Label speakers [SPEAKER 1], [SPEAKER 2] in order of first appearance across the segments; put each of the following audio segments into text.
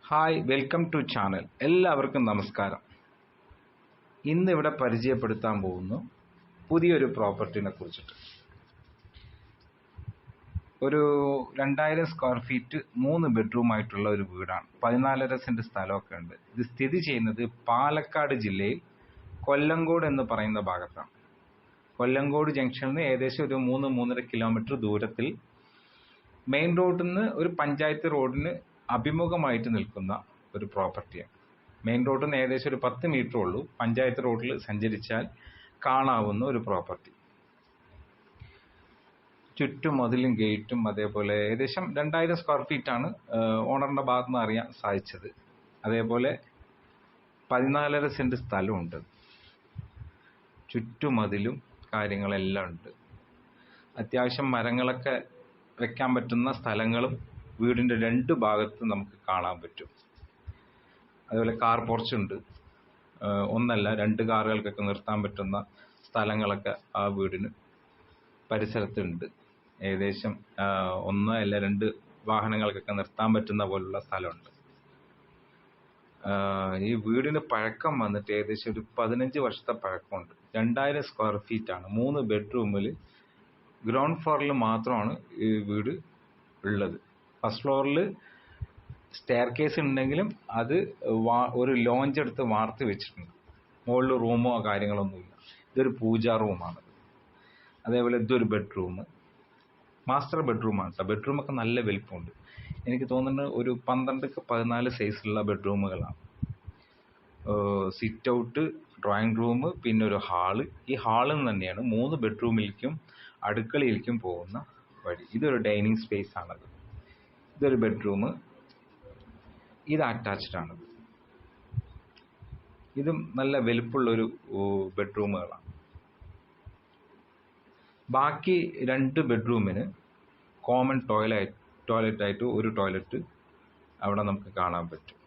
[SPEAKER 1] Hi, welcome to channel. എല്ലാവർക്കും നമസ്കാരം. ഇന്ന് ഇവിടെ പരിചയപ്പെടുത്താൻ പോകുന്നു പുതിയൊരു പ്രോപ്പർട്ടിനെ കുറിച്ചിട്ട്. ഒരു 2000 സ്ക്വയർ ഫീറ്റ് 3 ബെഡ്റൂം ആയിട്ടുള്ള ഒരു വീടാണ്. 14.5 സെന്റ് സ്ഥലമൊക്കെ ഉണ്ട്. ഇത് സ്ഥിതി ചെയ്യുന്നത് പാലക്കാട് ജില്ലയിൽ കൊല്ലങ്കോട് എന്ന് പറയുന്ന ഭാഗത്താണ്. കൊല്ലങ്കോട് ജംഗ്ഷനിൽ നിന്ന് ഏകദേശം ഒരു 3-3.5 കിലോമീറ്റർ ദൂരത്തിൽ മെയിൻ റോഡിൽ നിന്ന് ഒരു പഞ്ചായത്ത് റോഡിന് അഭിമുഖമായിട്ട് നിൽക്കുന്ന ഒരു പ്രോപ്പർട്ടിയാണ്. മെയിൻ റോഡിൽ നിന്ന് ഏകദേശം ഒരു 10 മീറ്റർ ഉള്ളൂ. പഞ്ചായത്ത് റോഡിൽ സഞ്ചരിച്ചാൽ കാണാവുന്ന ഒരു പ്രോപ്പർട്ടി. ചുറ്റും മതിലും ഗേറ്റും അതേപോലെ ഏകദേശം 2000 സ്ക്വയർ ഫീറ്റാണ് ഓണറിന്റെ ഭാഗത്ത് നിന്ന് അറിയാൻ സാധിച്ചത്. അതേപോലെ 14.5 സെന്റ് സ്ഥലമുണ്ട്. ചുറ്റുമതിലും കാര്യങ്ങളെല്ലാം ഉണ്ട്. അത്യാവശ്യം മരങ്ങളൊക്കെ വെക്കാൻ പറ്റുന്ന സ്ഥലങ്ങളും വീടിന്റെ 2 ഭാഗത്തും നമുക്ക് കാണാൻ പറ്റും. അതുപോലെ കാർ പോർച്ച് ഉണ്ട്. ഒന്നല്ല 2 കാറുകൾക്കൊക്കെ നിർത്താൻ പറ്റുന്ന സ്ഥലങ്ങളൊക്കെ ആ വീടിന് പരിസരത്തുണ്ട്. ഏകദേശം 1 അല്ല 2 വാഹനങ്ങൾക്കൊക്കെ നിർത്താൻ പറ്റുന്ന പോലുള്ള സ്ഥലമുണ്ട്. ഈ വീടിന് പഴക്കം വന്നിട്ട് ഏകദേശം ഒരു 15 വർഷത്തെ പഴക്കമുണ്ട്. 2000 സ്ക്വയർ ഫീറ്റ് ആണ്. 3 ബെഡ്റൂമിൽ ഗ്രൗണ്ട് ഫ്ലോറിൽ മാത്രമാണ് ഈ വീട് ഉള്ളത്. ഫസ്റ്റ് ഫ്ലോറിൽ സ്റ്റെയർ കേസ് ഉണ്ടെങ്കിലും അത് ഒരു ലോഞ്ച് എടുത്ത് വാർത്ത് വെച്ചിട്ടുണ്ട്. മുകളിൽ റൂമോ കാര്യങ്ങളൊന്നുമില്ല. ഇതൊരു പൂജാ റൂമാണ്. അതേപോലെ ഇതൊരു ബെഡ്റൂം, മാസ്റ്റർ ബെഡ്റൂമാണ്. ബെഡ്റൂമൊക്കെ നല്ല വലിപ്പമുണ്ട്. എനിക്ക് തോന്നുന്നത് ഒരു 12-14 സൈസിലുള്ള ബെഡ്റൂമുകളാണ്. സിറ്റ് ഔട്ട്, ഡ്രോയിങ് റൂം, പിന്നെ ഒരു ഹാള്. ഈ ഹാളിൽ നിന്ന് തന്നെയാണ് 3 ബെഡ്റൂമിലേക്കും അടുക്കളയിലേക്കും പോകുന്ന വഴി. ഇതൊരു ഡൈനിങ് സ്പേസ് ആണത്. ഇതൊരു ബെഡ്റൂം, ഇത് അറ്റാച്ച്ഡ് ആണ്. ഇതും നല്ല വലുപ്പമുള്ളൊരു ബെഡ്റൂമുകളാണ്. ബാക്കി 2 ബെഡ്റൂമിന് കോമൺ ടോയ്ലറ്റ് ആയിട്ട് ഒരു ടോയ്ലറ്റ് അവിടെ നമുക്ക് കാണാൻ പറ്റും.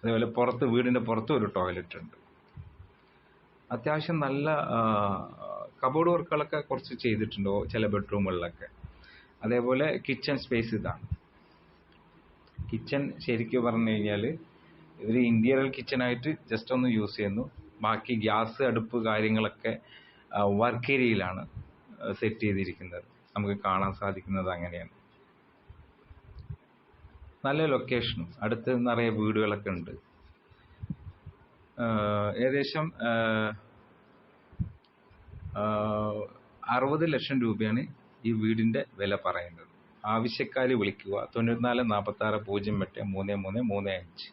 [SPEAKER 1] അതേപോലെ വീടിന്റെ പുറത്ത് ഒരു ടോയ്ലറ്റ് ഉണ്ട്. അത്യാവശ്യം നല്ല കബോർഡ് വർക്കുകളൊക്കെ കുറച്ച് ചെയ്തിട്ടുണ്ട് ചില ബെഡ്റൂമുകളിലൊക്കെ. അതേപോലെ കിച്ചൺ സ്പേസ് ഇതാണ്. കിച്ചൺ ശരിക്കും പറഞ്ഞു കഴിഞ്ഞാൽ ഒരു ഇന്റീരിയർ കിച്ചണായിട്ട് ജസ്റ്റ് ഒന്ന് യൂസ് ചെയ്യുന്നു. ബാക്കി ഗ്യാസ് അടുപ്പ് കാര്യങ്ങളൊക്കെ വർക്ക് ഏരിയയിലാണ് സെറ്റ് ചെയ്തിരിക്കുന്നത്. നമുക്ക് കാണാൻ സാധിക്കുന്നത് അങ്ങനെയാണ്. നല്ല ലൊക്കേഷനും അടുത്ത് നിറയെ വീടുകളൊക്കെ ഉണ്ട്. ഏകദേശം 60 ലക്ഷം രൂപയാണ് ഈ വീടിന്റെ വില പറയുന്നത്. ആവശ്യക്കാർ വിളിക്കുക 94 46 08 33 35.